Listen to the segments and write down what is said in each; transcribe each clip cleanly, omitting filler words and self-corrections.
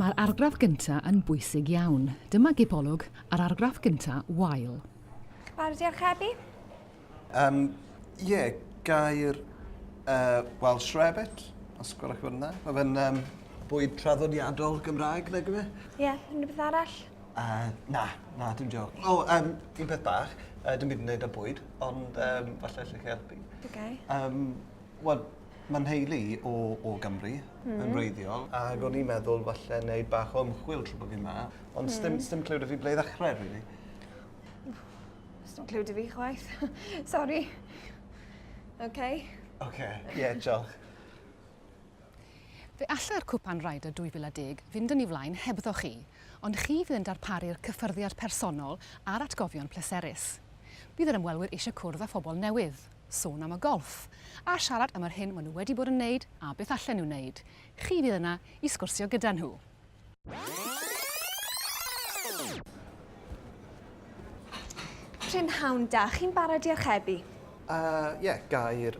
Mae'r argraff gyntaf yn bwysig iawn. Dyma gipolwg ar argraff gyntaf wael. Barod i archebu? Ie, gair Welsh Rabbit, os gwelwch chi fod yna. Mae fe'n bwyd traddodiadol Gymraeg, neu gyfe? Ie, unrhyw beth arall? Na, dim joc. Un peth bach, dim byd yn gwneud â bwyd, ond falle lle chi helpu. Okay. Wel, mae'n heili o Gymru yn wreiddiol, ac o'n i'n meddwl falle wneud bach o ymchwil trwy bod fi yma, ond sdim clywed fi ble i ddechrau, really. Sdim clywed fi chwaith. Sorry. Okay. Ie, diolch. Fe alla'r cwpan Ryder 2010 fynd yn ei flaen hebddo chi, ond chi fydd yn darparu'r cyffyrddiad personol a'r atgofion pleserus. Bydd yr ymwelwyr eisiau cwrdd â phobl newydd, sôn am y golff, a siarad am yr hyn maen nhw wedi bod yn wneud a beth allan nhw'n wneud. Chi fydd yna i sgwrsio gyda nhw. Prynhawn da, chi'n barod i archebu? Ie, gair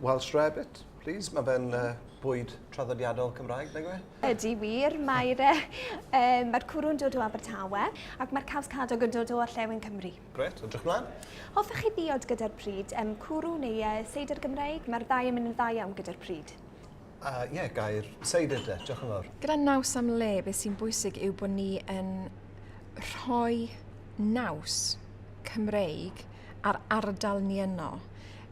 Welsh Rabbit, please. Mae fe'n bwyd traddodiadol Cymraeg, neu gyfe? Ydy wir, mae'r cwrw'n dod o Abertawe ac mae'r caws cadog yn dod o Orllewin Cymru. Gret, edrych mlaen. Hoffech chi ddiod gyda'r pryd, cwrw neu seidr Gymraeg? Mae'r ddau yn mynd yn dda iawn gyda'r pryd. Ie, gair seidr de, diolch yn fawr. Gyda naws am le, beth sy'n bwysig yw bod ni yn rhoi naws Cymreig ar ardal ni yno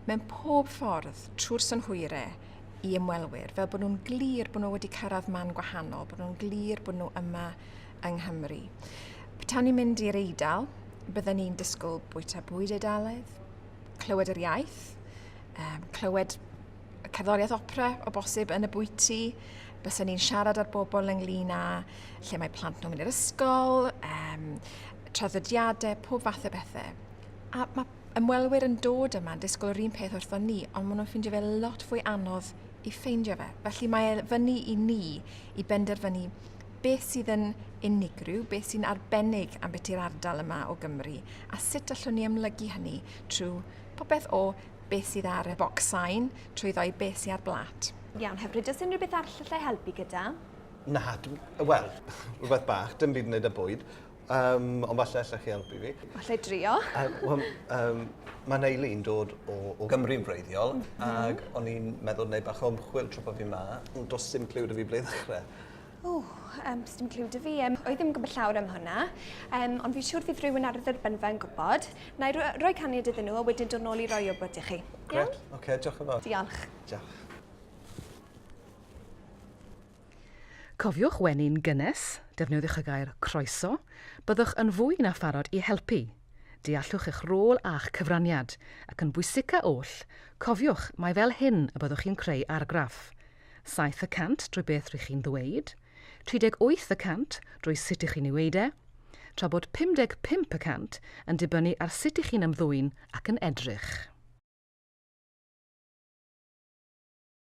mewn pob ffordd trwy'r synhwyrau i ymwelwyr, fel bod nhw'n glir bod nhw wedi cyrraedd man gwahanol, bod nhw'n glir bod nhw yma yng Nghymru. Petan ni'n mynd i'r Eidal, bydden ni'n disgwyl bwyta bwyd Eidalaidd, clywed yr iaith, clywed y cerddoriaeth opera o bosib yn y bwyty, bysen ni'n siarad â'r bobl ynglyn â lle mae plant nhw'n mynd i'r ysgol, traddodiadau, pob fath o bethau. A mae ymwelwyr yn dod yma yn disgwyl yr un peth wrthon ni, ond maen nhw'n ffeindio fe lot fwy anodd i ffeindio fe. Felly mae fyny i ni i benderfynu beth sydd yn unigryw, beth sy'n arbennig am beth i'r ardal yma o Gymru, a sut allwn ni ymlygu hynny trwy popeth o beth sydd ar y bocs sain, trwy ddoi beth sydd ar blat. Iawn, hyfryd, oes unrhyw beth arall allai helpu gyda? Na, wel, rhywbeth bach, dim byd yn gwneud â bwyd, ond falle allech chi helpu fi. Allai drio. Mae Neili'n dod o Gymru'n wreiddiol, ac o'n i'n meddwl wneud bach o ymchwil trwy bod fi yma, ond does dim clywed i fi ble i ddechrau. Sdim clywed i fi. Oedd ddim yn gwybod llawer am hwnna, ond fi'n siŵr fydd rhywun ar y dderbynfa yn gwybod. Na i roi caniad iddyn nhw, a wedyn dod nôl i roi o bod i chi. Gret, diolch yn fawr. Diolch. Diolch. Cofiwch wenu'n gynnes, defnyddiwch y gair croeso, byddwch yn fwy na pharod i helpu. Deallwch eich rôl a'ch cyfraniad, ac yn bwysica oll, cofiwch mai fel hyn y byddwch chi'n creu argraff. 7% drwy beth rydych chi'n ddweud, 38% drwy sut ych chi'n ei weid e, tra bod 55% yn dibynnu ar sut ych chi'n ymddwyn ac yn edrych.